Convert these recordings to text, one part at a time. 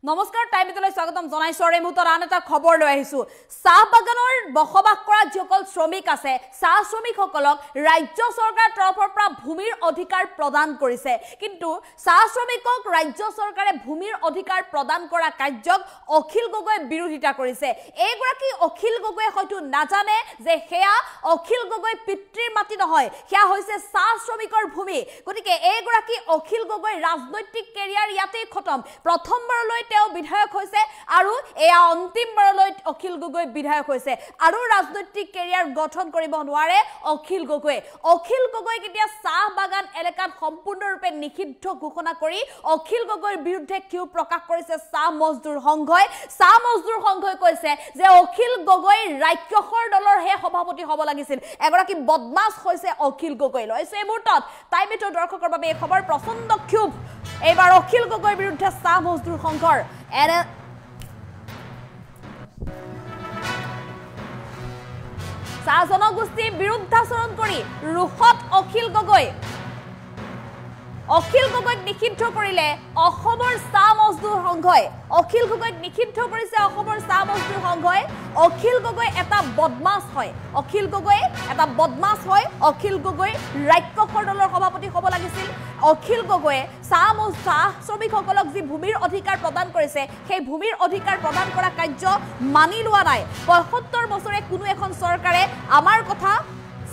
নমস্কাৰ টাইমলৈ স্বাগতম জনাইছো আৰু এই মুহূৰ্তত আন এটা খবৰ লৈ আহিছো চাহ বাগানৰ বসবাস কৰা যিসকল শ্ৰমিক আছে চাহ শ্ৰমিকসকলক ৰাজ্য চৰকাৰৰ তৰফৰ পৰা ভূমিৰ অধিকাৰ প্ৰদান কৰিছে কিন্তু চাহ শ্ৰমিকক ৰাজ্য চৰকাৰে ভূমিৰ অধিকাৰ প্ৰদান কৰা কাৰ্যক অখিল গগৈ বিৰোধিতা কৰিছে এইগৰাকী অখিল গগৈ হয়তো নাজানে যে হেয়া অখিল গগৈ পিতৃৰ মাটি নহয় হেয়া হৈছে চাহ শ্ৰমিকৰ ভূমি গতিকে এইগৰাকী অখিল গগৈ ৰাজনৈতিক কেৰিয়াৰ ইয়াতে খতম প্ৰথমবাৰলৈ তেওঁ বিধায়ক হৈছে আৰু এয়া অন্তিমবাৰলৈ অখিল গগৈ বিধায়ক হৈছে আৰু ৰাজনৈতিক কেৰিয়াৰ গঠন কৰিব নোৱাৰে অখিল গগৈ কেতিয়া চাহ বাগান এলেকাত সম্পূৰ্ণৰূপে নিষিদ্ধ ঘোষণা কৰি অখিল গগৈৰ বিৰুদ্ধে কিয় প্ৰকাশ কৰিছে চাহ মজদুৰ সংঘই কৈছে যে অখিল গগৈ ৰাক্ষসৰ দলৰ হে সভাপতি হ'ব লাগিছিল এগৰাকী বদমাছ হৈছে অখিল গগৈ লৈছে এই মুহূৰ্তত টাইমটো দৰ্শকৰ বাবে এই খবৰ প্ৰচণ্ড ক্ষোভ এইবাৰ অখিল গগৈৰ বিৰুদ্ধে চাহ মজদুৰ সংঘৰ চাহ জনগোষ্ঠী বিৰুদ্ধাচৰণ কৰি ৰুহত অখিল গগৈক নিষিদ্ধ কৰিলে অসমৰ চাহ মজদুৰ সংঘই অখিল গগৈক নিষিদ্ধ কৰিছে অসমৰ চাহ মজদুৰ সংঘই অখিল গগৈ এটা বদমাছ হয় অখিল গগৈ ৰাক্ষসৰ দলৰ সভাপতি হ'ব লাগিছিল অখিল গগৈয়ে চাহ শ্ৰমিকসকলক যি ভূমিৰ অধিকাৰ প্ৰদান কৰিছে সেই ভূমিৰ অধিকাৰ প্ৰদান কৰা কাৰ্য মানি লোৱা নাই ৭৫ বছৰে কোনো এখন চৰকাৰে আমাৰ কথা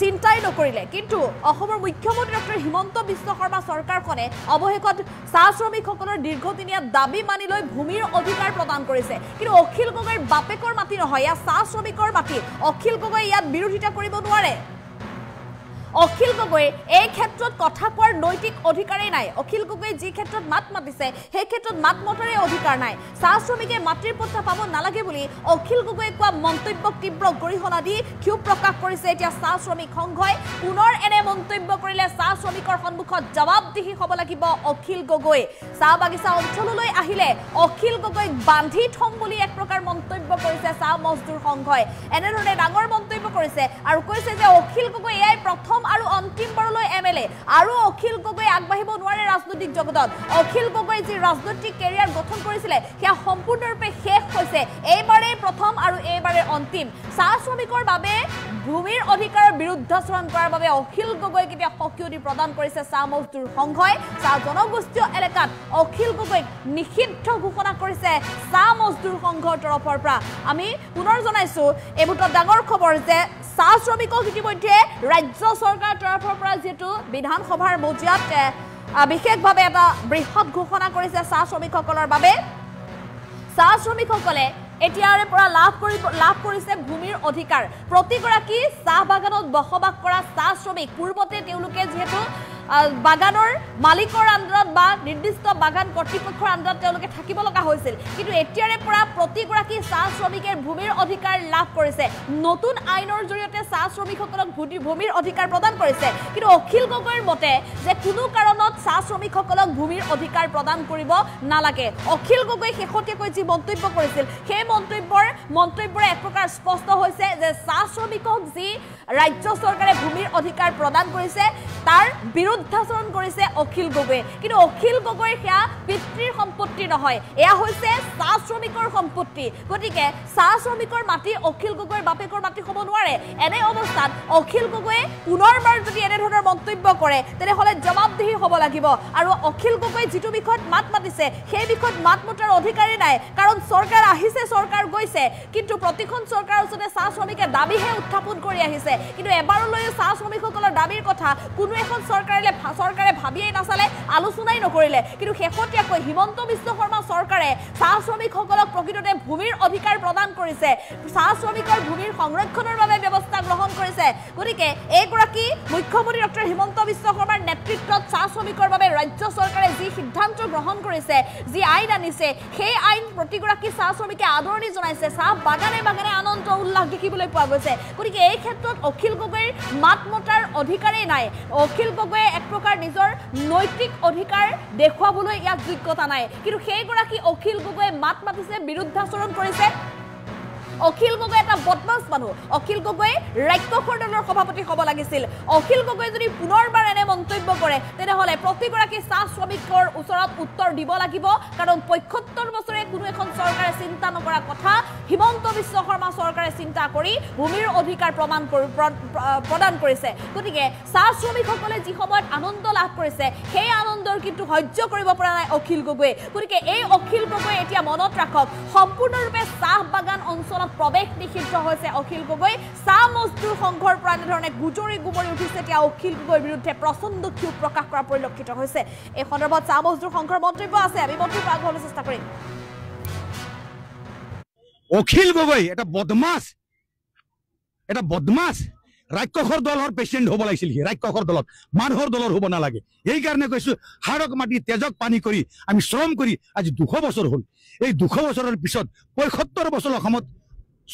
চিন্তাই নকৰিলে কিন্তু অসমৰ মুখ্যমন্ত্ৰী ডক্টৰ হিমন্ত বিশ্ব শৰ্মা চৰকাৰখনে অৱশেষত চাহ শ্ৰমিকসকলৰ দীৰ্ঘদিনীয়া দাবী মানি লৈ ভূমিৰ অধিকাৰ প্ৰদান কৰিছে কিন্তু অখিল গগৈৰ বাপেকৰ মাটি নহয় ইয়াত চাহ শ্ৰমিকৰ মাটি অখিল গগৈ ইয়াত বিৰোধিতা কৰিব নোৱাৰে অখিল গগৈ এই ক্ষেত্ৰত কথা কোৱাৰ নৈতিক অধিকাৰেই নাই অখিল গগৈ যি ক্ষেত্ৰত মাত মাতিছে সেই ক্ষেত্ৰত মাত মতাৰে অধিকাৰ নাই চাহ শ্ৰমিকে মাটিৰ পত্তা পাব নালাগে বুলি অখিল গগৈ কোৱা মন্তব্যক তীব্ৰ গৰিহণা দি ক্ষোভ প্ৰকাশ কৰিছে এতিয়া চাহ শ্ৰমিক সংঘই পুনৰ এনে মন্তব্য কৰিলে চাহ শ্ৰমিকৰ সন্মুখত জবাবদিহি হ'ব লাগিব অখিল গগৈ চাহ বাগিচা অঞ্চললৈ আহিলে অখিল গগৈক বান্ধি থম বুলি এক প্ৰকাৰ মন্তব্য কৰিছে চাহ মজদুৰ সংঘই এনেধৰণে ডাঙৰ মন্তব্য কৰিছে আৰু কৈছে যে অখিল গগৈ এয়াই প্ৰথম আৰু অন্তিমবাৰলৈ এমএলএ আৰু অখিল গগৈ আগবাঢ়িব নোৱাৰে ৰাজনৈতিক জগতত অখিল গগৈ যি ৰাজনৈতিক কেৰিয়াৰ গঠন কৰিছিলে সেয়া সম্পূৰ্ণৰূপে শেষ হৈছে এইবাৰে প্ৰথম আৰু এইবাৰে অন্তিম চাহ শ্ৰমিকৰ বাবে ভূমিৰ অধিকাৰৰ বিৰুদ্ধাচৰণ কৰাৰ বাবে অখিল গগৈ কেতিয়া সকিয়নি প্ৰদান কৰিছে চাহ মজদুৰ সংঘই চাহ জনগোষ্ঠীয় এলেকাত অখিল গগৈক নিষিদ্ধ ঘোষণা কৰিছে চাহ মজদুৰ সংঘৰ তৰফৰ পৰা আমি পুনৰ জনাইছো এই মুহূৰ্তত ডাঙৰ খবৰ যে চাহ শ্ৰমিকক ইতিমধ্যে ৰাজ্য চৰকাৰৰ তৰফৰ পৰা যেটো বিধানসভাৰ মজিয়াত বিশেষভাৱে এটা বৃহৎ ঘোষণা কৰিছে চাহ শ্ৰমিকসকলৰ বাবে চাহ শ্ৰমিকসকলে এতিয়াৰে পৰা লাভ কৰিছে ভূমিৰ অধিকাৰ প্ৰতিগৰাকী চাহ বাগানত বসবাস কৰা চাহ শ্ৰমিক পূৰ্বতে তেওঁলোকে যেহেতু বাগানৰ মালিকৰ আণ্ডাৰত বা নিৰ্দিষ্ট বাগান কৰ্তৃপক্ষৰ আণ্ডাৰত তেওঁলোকে থাকিব লগা হৈছিল কিন্তু এতিয়াৰে পৰা প্ৰতিগৰাকী চাহ শ্ৰমিকে ভূমিৰ অধিকাৰ লাভ কৰিছে নতুন আইনৰ জৰিয়তে চাহ শ্ৰমিকসকলক ভূমিৰ অধিকাৰ প্ৰদান কৰিছে কিন্তু অখিল গগৈৰ মতে যে কোনো কাৰণত চাহ শ্ৰমিকসকলক ভূমিৰ অধিকাৰ প্ৰদান কৰিব নালাগে অখিল গগৈ শেহতীয়াকৈ যি মন্তব্য কৰিছিল সেই মন্তব্যৰে এক প্ৰকাৰ স্পষ্ট হৈছে যে চাহ শ্ৰমিকক যি ৰাজ্য চৰকাৰে ভূমিৰ অধিকাৰ প্ৰদান কৰিছে তাৰ বিৰুদ্ধাচৰণ কৰিছে অখিল গগৈ কিন্তু অখিল গগৈৰ সেয়া পিতৃৰ সম্পত্তি নহয় এয়া হৈছে চাহ শ্ৰমিকৰ সম্পত্তি গতিকে চাহ শ্ৰমিকৰ মাটি অখিল গগৈৰ বাপেকৰ মাটি হ'ব নোৱাৰে এনে অৱস্থাত অখিল গগৈয়ে পুনৰবাৰ যদি এনেধৰণৰ মন্তব্য কৰে তেনেহ'লে জবাবদিহি হ'ব লাগিব আৰু অখিল গগৈ যিটো বিষয়ত মাত মাতিছে সেই বিষয়ত মাত মতাৰ অধিকাৰেই নাই কাৰণ চৰকাৰ আহিছে চৰকাৰ গৈছে কিন্তু প্ৰতিখন চৰকাৰৰ ওচৰতে চাহ শ্ৰমিকে দাবীহে উত্থাপন কৰি আহিছে কিন্তু এবাৰলৈও চাহ শ্ৰমিকসকলৰ দাবীৰ কথা কোনো এখন চৰকাৰে ভাবিয়েই নাচালে আলোচনাই নকৰিলে কিন্তু শেহতীয়াকৈ হিমন্ত বিশ্ব শৰ্মা চৰকাৰে চাহ শ্ৰমিকসকলক প্ৰকৃততে ভূমিৰ অধিকাৰ প্ৰদান কৰিছে চাহ শ্ৰমিকৰ ভূমিৰ সংৰক্ষণৰ বাবে ব্যৱস্থা গ্ৰহণ কৰিছে গতিকে এইগৰাকী মুখ্যমন্ত্ৰী ডক্টৰ হিমন্ত বিশ্ব শৰ্মাৰ নেতৃত্বত চাহ শ্ৰমিকৰ বাবে ৰাজ্য চৰকাৰে যি সিদ্ধান্ত গ্ৰহণ কৰিছে যি আইন আনিছে সেই আইন প্ৰতিগৰাকী চাহ শ্ৰমিকে আদৰণি জনাইছে চাহ বাগানে আনন্দ উল্লাস দেখিবলৈ পোৱা গৈছে গতিকে এই ক্ষেত্ৰত অখিল গগৈৰ মাত মতাৰ অধিকাৰেই নাই অখিল গগৈয়ে এক প্ৰকাৰ নিজৰ নৈতিক অধিকাৰ দেখুৱাবলৈ ইয়াত যোগ্যতা নাই কিন্তু সেইগৰাকী অখিল গগৈয়ে মাত মাতিছে বিৰুদ্ধাচৰণ কৰিছে অখিল গগৈ এটা বদমাছ মানুহ অখিল গগৈ ৰাক্ষসৰ দলৰ সভাপতি হ'ব লাগিছিল অখিল গগৈ যদি পুনৰবাৰ এনে মন্তব্য কৰে তেনেহলে প্ৰতিগৰাকী চাহ শ্ৰমিকৰ ওচৰত উত্তৰ দিব লাগিব কাৰণ ৭৫ বছৰে কোনো এখন চৰকাৰে চিন্তা নকৰা কথা হিমন্ত বিশ্ব শৰ্মা চৰকাৰে চিন্তা কৰি ভূমিৰ অধিকাৰ প্ৰদান কৰিছে গতিকে চাহ শ্ৰমিকসকলে যি সময়ত আনন্দ লাভ কৰিছে সেই আনন্দৰ কিন্তু সহ্য কৰিব পৰা নাই অখিল গগৈ গতিকে এই অখিল গগৈ এতিয়া মনত ৰাখক সম্পূৰ্ণৰূপে চাহ বাগান অঞ্চলত প্ৰৱেশ নিষিদ্ধ হৈছে অখিল গগৈ চাহ মজদুৰ সংঘৰ পৰা এনেধৰণে গুজৰি গুমৰি উঠিছে এতিয়া অখিল গগৈৰ বিৰুদ্ধে প্ৰচণ্ড ক্ষোভ প্ৰকাশ কৰা পৰিলক্ষিত হৈছে এই সন্দৰ্ভত চাহ মজদুৰ সংঘৰ মন্তব্য আছে আমি মন্তব্য আগবঢ়াবলৈ চেষ্টা কৰিম অখিল গগৈ এটা বদমাছ ৰাক্ষসৰ দলৰ প্ৰেচিডেণ্ট হ'ব লাগিছিল সি ৰাক্ষসৰ দলত মানুহৰ দলৰ হ'ব নালাগে এইকাৰণে কৈছো হাড়ক মাটি তেজক পানী কৰি আমি শ্ৰম কৰি আজি ২০০ বছৰ হ'ল এই ২০০ বছৰৰ পিছত ৭৫ বছৰ অসমত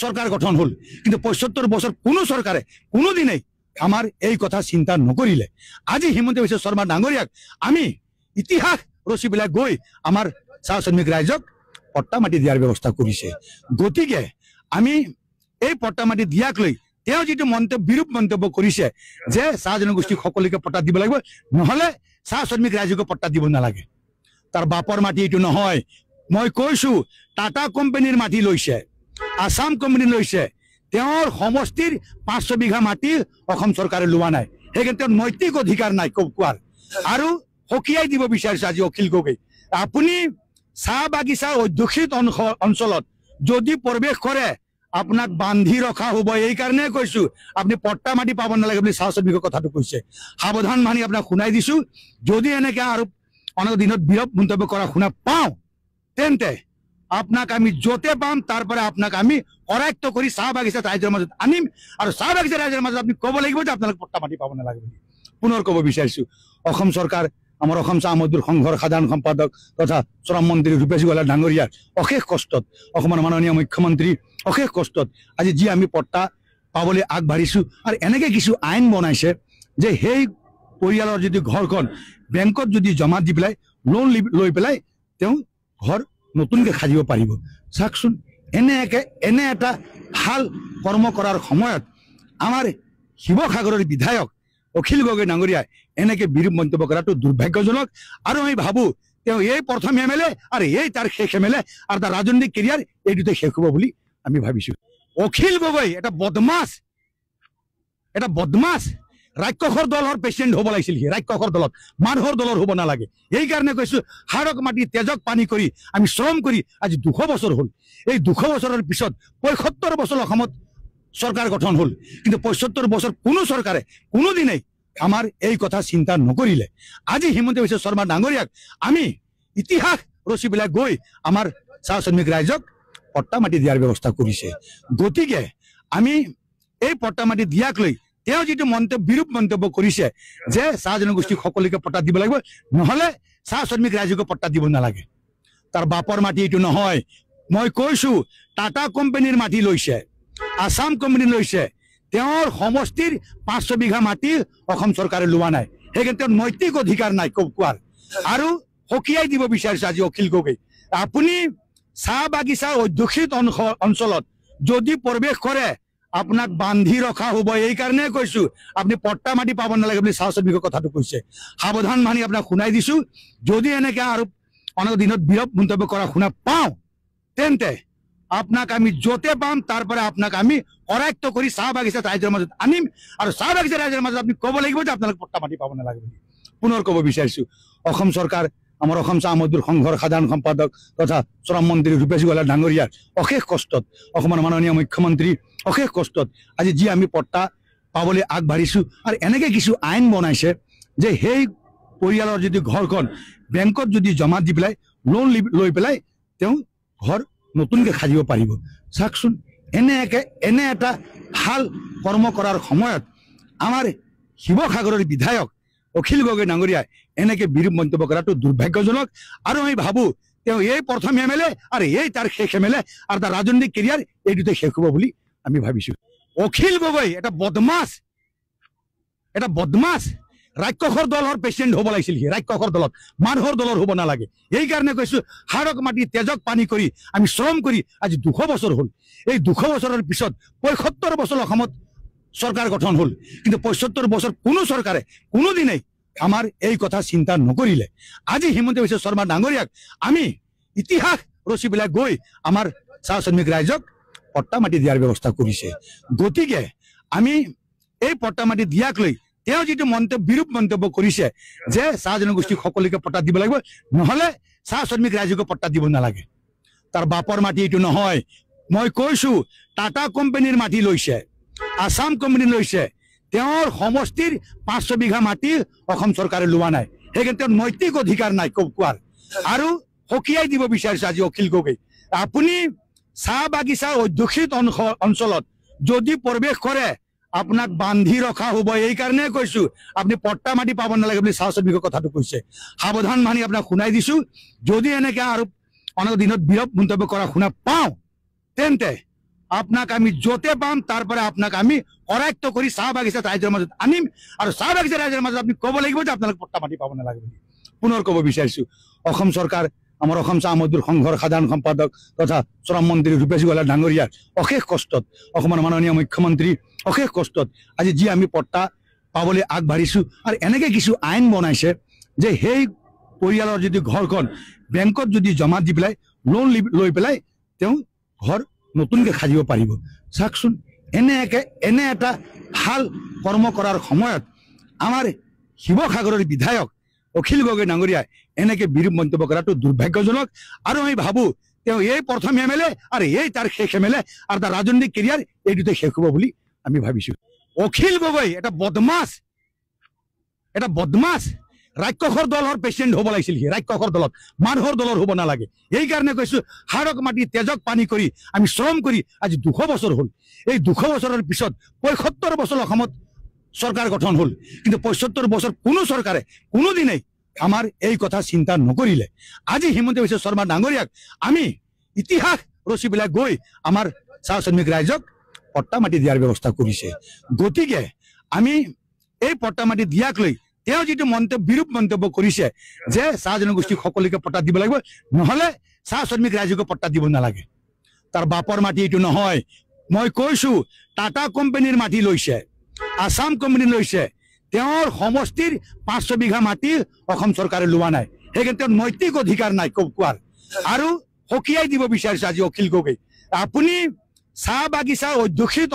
চৰকাৰ গঠন হ'ল কিন্তু ৭৫ বছৰ কোনো চৰকাৰে কোনোদিনেই আমাৰ এই কথা চিন্তা নকৰিলে আজি হিমন্ত বিশ্ব শৰ্মা ডাঙৰীয়াক আমি ইতিহাস ৰচি পেলাই গৈ আমাৰ চাহ শ্ৰমিক ৰাইজক পট্টা মাটি দিয়াৰ ব্যৱস্থা কৰিছে গতিকে আমি এই পট্টা মাটি দিয়াক লৈ তেওঁ যিটো বিৰূপ মন্তব্য কৰিছে যে চাহ জনগোষ্ঠীক সকলোকে পট্টা দিব লাগিব নহলে চাহ শ্ৰমিক ৰাইজকো পট্টা দিব নালাগে তাৰ বাপৰ মাটি এইটো নহয় মই কৈছো টাটা কোম্পানীৰ মাটি লৈছে আসাম কোম্পানী লৈছে তেওঁৰ সমষ্টিৰ ৫০০ বিঘা মাটি অসম চৰকাৰে লোৱা নাই সেইকাৰণে তেওঁৰ নৈতিক অধিকাৰ নাই কোৱাৰ আৰু সকীয়াই দিব বিচাৰিছে আজি অখিল গগৈ আপুনি চাহ বাগিচাৰ অধ্যুষিত অঞ্চলত যদি প্ৰৱেশ কৰে আপোনাক বান্ধি ৰখা হ'ব এইকাৰণে কৈছো আপুনি পট্টা মাটি পাব নালাগে বুলি চাহ শ্ৰমিকৰ কথাটো কৈছে সাৱধান মানি আপোনাক শুনাই দিছো যদি এনেকৈ আৰু অনেক দিনত বিৰূপ মন্তব্য কৰা শুনা পাওঁ তেন্তে আপোনাক আমি য'তে পাম তাৰ পৰা আপোনাক আমি কৰায়ত্ব কৰি চাহ বাগিচা ৰাইজৰ মাজত আনিম আৰু চাহ বাগিচা ৰাইজৰ মাজত আপুনি ক'ব লাগিব যে আপোনালোক পট্টা মাটি পাব নালাগে বুলি পুনৰ ক'ব বিচাৰিছো অসম চৰকাৰ আমাৰ অসম চাহ মজদুৰ সংঘৰ সাধাৰণ সম্পাদক তথা শ্ৰম মন্ত্ৰী ৰূপেশ গোহালা ডাঙৰীয়াৰ অশেষ কষ্টত অসমৰ মাননীয় মুখ্যমন্ত্ৰী অশেষ কষ্টত আজি যি আমি পট্টা পাবলৈ আগবাঢ়িছো আৰু এনেকৈ কিছু আইন বনাইছে যে সেই পৰিয়ালৰ যদি ঘৰখন বেংকত যদি জমা দি পেলাই লোন লৈ পেলাই তেওঁ ঘৰ নতুনকৈ সাজিব পাৰিব চাওকচোন এনে এটা ভাল কৰ্ম কৰাৰ সময়ত আমাৰ শিৱসাগৰৰ বিধায়ক অখিল গগৈ ডাঙৰীয়াই এনেকৈ বিৰূপ মন্তব্য কৰাটো দুৰ্ভাগ্যজনক আৰু আমি ভাবো তেওঁ এই প্ৰথম MLA আৰু এই তাৰ শেষ MLA আৰু তাৰ ৰাজনৈতিক কেৰিয়াৰ এই দুটাই শেষ হ'ব বুলি আমি ভাবিছো অখিল গগৈ এটা বদমাছ মানুহৰ দলৰ হ'ব নালাগে এইকাৰণে কৈছো হাড়ক মাটি তেজক পানী কৰি আমি শ্ৰম কৰি আজি ২০০ বছৰ হ'ল এই ২০০ বছৰৰ পিছত ৭৫ বছৰ অসমত চৰকাৰ গঠন হ'ল এই ২০০ বছৰৰ পিছত ৭৫ বছৰ কোনো চৰকাৰে কোনোদিনেই আমাৰ এই কথা চিন্তা নকৰিলে আজি হিমন্ত বিশ্ব শৰ্মা ডাঙৰীয়াক আমি ইতিহাস ৰচি পেলাই গৈ আমাৰ চাহ শ্ৰমিক ৰাইজক পট্টা মাটি দিয়াৰ ব্যৱস্থা কৰিছে গতিকে আমি এই পট্টা মাটি দিয়াক লৈ তেওঁ যিটো মন্তব্য বিৰূপ মন্তব্য কৰিছে যে সেই পৰিয়ালৰ যদি ঘৰখন বেংকত যদি জমা দি পেলাই লোন লৈ পেলাই তেওঁ ঘৰ নতুনকৈ সাজিব পাৰিব চাওকচোন এনে এটা ভাল কৰ্ম কৰাৰ সময়ত আমাৰ শিৱসাগৰৰ বিধায়ক অখিল গগৈ ডাঙৰীয়াই এনেকৈ বিৰূপ মন্তব্য কৰাটো দুৰ্ভাগ্যজনক আৰু আমি ভাবো তেওঁ এই প্ৰথম MLA আৰু এই তাৰ শেষ MLA আৰু তাৰ ৰাজনৈতিক কেৰিয়াৰ এই দুটাই শেষ হ'ব বুলি আমি ভাবিছো ৰাক্ষসৰ দলৰ প্ৰেচিডেণ্ট হ'ব লাগিছিল সি ৰাক্ষসৰ দলত মানুহৰ দলৰ হ'ব নালাগে এইকাৰণে কৈছো হাড়ক মাটি তেজক পানী কৰি আমি শ্ৰম কৰি আজি ২০০ বছৰ হ'ল এই ২০০ বছৰৰ পিছত ৭৫ বছৰ অসমত চৰকাৰ গঠন হ'ল কিন্তু ৭৫ বছৰ কোনো চৰকাৰে কোনোদিনেই আমাৰ এই কথা চিন্তা নকৰিলে আজি হিমন্ত বিশ্ব শৰ্মা ডাঙৰীয়াক আমি ইতিহাস ৰচি পেলাই গৈ আমাৰ চাহ শ্ৰমিক ৰাইজক পট্টা মাটি দিয়াৰ ব্যৱস্থা কৰিছে গতিকে আমি এই পট্টা মাটি দিয়াক লৈ তেওঁ যিটো বিৰূপ মন্তব্য কৰিছে যে চাহ জনগোষ্ঠীক সকলোকে পট্টা দিব লাগিব নহলে চাহ শ্ৰমিক ৰাইজকো পট্টা দিব নালাগে তাৰ বাপৰ মাটি এইটো নহয় মই কৈছো টাটা কোম্পানীৰ মাটি লৈছে আসাম কোম্পানী লৈছে তেওঁৰ সমষ্টিৰ ৫০০ বিঘা মাটি অসম চৰকাৰে লোৱা নাই সেইকাৰণে তেওঁৰ নৈতিক অধিকাৰ নাই কোৱাৰ আৰু সকীয়াই দিব বিচাৰিছে আজি অখিল গগৈ আপুনি চাহ বাগিচাৰ অধ্যুষিত অঞ্চলত যদি প্ৰৱেশ কৰে আপোনাক বান্ধি ৰখা হ'ব এইকাৰণে কৈছো আপুনি পট্টা মাটি পাব নালাগে বুলি চাহ শ্ৰমিকৰ কথাটো কৈছে সাৱধান মানি আপোনাক শুনাই দিছো যদি এনেকৈ আৰু অনেক দিনত বিৰূপ মন্তব্য কৰা শুনা পাওঁ তেন্তে আপোনাক আমি য'তে পাম তাৰ পৰা আপোনাক আমি কৰায়ত্ব কৰি চাহ বাগিচা ৰাইজৰ মাজত আনিম আৰু চাহ বাগিচা ৰাইজৰ মাজত আপুনি ক'ব লাগিব যে আপোনালোক পট্টা মাটি পাব নালাগে বুলি পুনৰ ক'ব বিচাৰিছো অসম চৰকাৰ আমাৰ অসম চাহ মজদুৰ সংঘৰ সাধাৰণ সম্পাদক তথা শ্ৰম মন্ত্ৰী ৰূপেশ গোহালা ডাঙৰীয়াৰ অশেষ কষ্টত অসমৰ মাননীয় মুখ্যমন্ত্ৰী অশেষ কষ্টত আজি যি আমি পট্টা পাবলৈ আগবাঢ়িছো আৰু এনেকৈ কিছু আইন বনাইছে যে সেই পৰিয়ালৰ যদি ঘৰখন বেংকত যদি জমা দি পেলাই লোন লৈ পেলাই তেওঁ ঘৰ নতুনকৈ সাজিব পাৰিব চাওকচোন এনে এটা ভাল কৰ্ম কৰাৰ সময়ত আমাৰ শিৱসাগৰৰ বিধায়ক অখিল গগৈ ডাঙৰীয়াই এনেকৈ বিৰূপ মন্তব্য কৰাটো দুৰ্ভাগ্যজনক আৰু আমি ভাবো তেওঁ এই প্ৰথম MLA আৰু এই তাৰ শেষ MLA আৰু তাৰ ৰাজনৈতিক কেৰিয়াৰ এই দুটাই শেষ হ'ব বুলি আমি ভাবিছো অখিল গগৈ এটা বদমাছ ৰাক্ষসৰ দলৰ প্ৰেচিডেণ্ট হ'ব লাগিছিল সি ৰাক্ষসৰ দলত মানুহৰ দলৰ হ'ব নালাগে এইকাৰণে কৈছো হাড়ক মাটি তেজক পানী কৰি আমি শ্ৰম কৰি আজি 200 বছৰ হ'ল এই 200 বছৰৰ পিছত 75 বছৰ অসমত চৰকাৰ গঠন হ'ল কিন্তু 75 বছৰ কোনো চৰকাৰে কোনোদিনেই আমাৰ এই কথা চিন্তা নকৰিলে আজি হিমন্ত বিশ্ব শৰ্মা ডাঙৰীয়াক আমি ইতিহাস ৰচি পেলাই গৈ আমাৰ চাহ শ্ৰমিক ৰাইজক পট্টা মাটি দিয়াৰ ব্যৱস্থা কৰিছে গতিকে আমি এই পট্টা মাটি দিয়াক লৈ তেওঁ যেটো বিৰূপ মন্তব্য কৰিছে যে চাহ জনগোষ্ঠী সকলোকে পট্টা দিব লাগিব নহলে চাহ শ্ৰমিক ৰাইজকে পট্টা দিব নালাগে তাৰ বাপৰ মাটি এটো নহয় মই কৈছো টাটা কোম্পানীৰ মাটি লৈছে আসাম কোম্পানী লৈছে তেওঁৰ সমষ্টিৰ 500 বিঘা মাটি অসম চৰকাৰে লোৱা নাই সেইকাৰণে তেওঁৰ নৈতিক অধিকাৰ নাই কোৱাৰ আৰু হকিয়াই দিব বিচাৰিছে আজি অখিল গগৈ আপুনি চাহ বাগিচাৰ অধ্যুষিত অঞ্চলত যদি প্ৰৱেশ কৰে আপোনাক বান্ধি ৰখা হ'ব এই কাৰণে কৈছো আপুনি পট্টা মাটি পাব নালাগে বুলি চাহ শ্ৰমিকৰ কথাটো কৈছে সাৱধান মানি আপোনাক শুনাই দিছো যদি এনেকৈ আৰু অনেক দিনত বিৰূপ মন্তব্য কৰা শুনা পাওঁ তেন্তে আপোনাক আমি য'তে পাম তাৰ পৰা আপোনাক আমি কৰায়ত্ব কৰি চাহ বাগিচা ৰাইজৰ মাজত আনিম আৰু চাহ বাগিচা ৰাইজৰ মাজত আপুনি ক'ব লাগিব যে আপোনালোক পট্টা মাটি পাব নালাগে বুলি পুনৰ ক'ব বিচাৰিছো অসম চৰকাৰ আমাৰ অসম চাহ মজদুৰ সংঘৰ সাধাৰণ সম্পাদক তথা শ্ৰম মন্ত্ৰী ৰূপেশ গোৱালা ডাঙৰীয়াৰ অশেষ কষ্টত অসমৰ মাননীয় মুখ্যমন্ত্ৰী অশেষ কষ্টত আজি যি আমি পট্টা পাবলৈ আগবাঢ়িছো আৰু এনেকৈ কিছু আইন বনাইছে যে সেই পৰিয়ালৰ যদি ঘৰখন বেংকত যদি জমা দি পেলাই লোন লৈ পেলাই তেওঁ ঘৰ নতুনকৈ সাজিব পাৰিব চাওকচোন এনে এটা ভাল কৰ্ম কৰাৰ সময়ত আমাৰ শিৱসাগৰৰ বিধায়ক অখিল গগৈ ডাঙৰীয়াই এনেকৈ বিৰূপ মন্তব্য কৰাটো দুৰ্ভাগ্যজনক আৰু আমি ভাবো তেওঁ এই প্ৰথম MLA আৰু এই তাৰ শেষ MLA আৰু তাৰ ৰাজনৈতিক কেৰিয়াৰ এই দুটাই শেষ হ'ব বুলি আমি ভাবিছো অখিল গগৈ এটা বদমাছ ৰাক্ষসৰ দলৰ প্ৰেচিডেণ্ট হ'ব লাগিছিল সি ৰাক্ষসৰ দলত মানুহৰ দলৰ হ'ব নালাগে এইকাৰণে কৈছো হাড়ক মাটি তেজক পানী কৰি আমি শ্ৰম কৰি আজি 200 বছৰ হ'ল এই 200 বছৰৰ পিছত 75 বছৰ অসমত চৰকাৰ গঠন হ'ল কিন্তু 75 বছৰ কোনো চৰকাৰে কোনোদিনেই আমাৰ এই কথা চিন্তা নকৰিলে আজি হিমন্ত বিশ্ব শৰ্মা ডাঙৰীয়াক আমি ইতিহাস ৰচি পেলাই গৈ আমাৰ চাহ শ্ৰমিক ৰাইজক পট্টা মাটি দিয়াৰ ব্যৱস্থা কৰিছে গতিকে আমি এই পট্টা মাটি দিয়াক লৈ তেওঁ যেটো বিৰূপ মন্তব্য কৰিছে যে চাহ জনগোষ্ঠী সকলোকে পট্টা দিব লাগিব নহলে চাহ শ্ৰমিক ৰাইজকে পট্টা দিব নালাগে তাৰ বাপৰ মাটি এটো নহয় মই কৈছো টাটা কোম্পানীৰ মাটি লৈছে আসাম কোম্পানী লৈছে তেওঁৰ সমষ্টিৰ 500 বিঘা মাটি অসম চৰকাৰে লোৱা নাই সেইকাৰণে তেওঁৰ নৈতিক অধিকাৰ নাই কোৱাৰ আৰু হকিয়াই দিব বিচাৰিছে আজি অখিল গগৈ আপুনি চাহ বাগিচাৰ অধ্যুষিত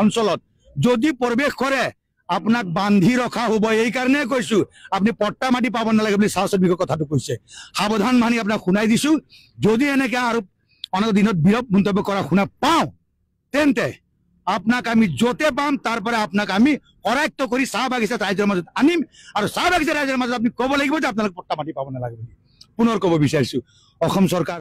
অঞ্চলত যদি প্ৰৱেশ কৰে আপোনাক বান্ধি ৰখা হ'ব এই কাৰণে কৈছো আপুনি পট্টা মাটি পাব নালাগে বুলি চাহ শ্ৰমিকৰ কথাটো কৈছে সাৱধান মানি আপোনাক শুনাই দিছো যদি এনেকৈ আৰু অনেক দিনত বিৰূপ মন্তব্য কৰা শুনা পাওঁ তেন্তে আপোনাক আমি য'তে পাম তাৰ পৰা আপোনাক আমি কৰায়ত্ব কৰি চাহ বাগিচা ৰাইজৰ মাজত আনিম আৰু চাহ বাগিচা ৰাইজৰ মাজত আপুনি ক'ব লাগিব যে আপোনালোক পট্টা মাটি পাব নালাগে বুলি পুনৰ ক'ব বিচাৰিছো অসম চৰকাৰ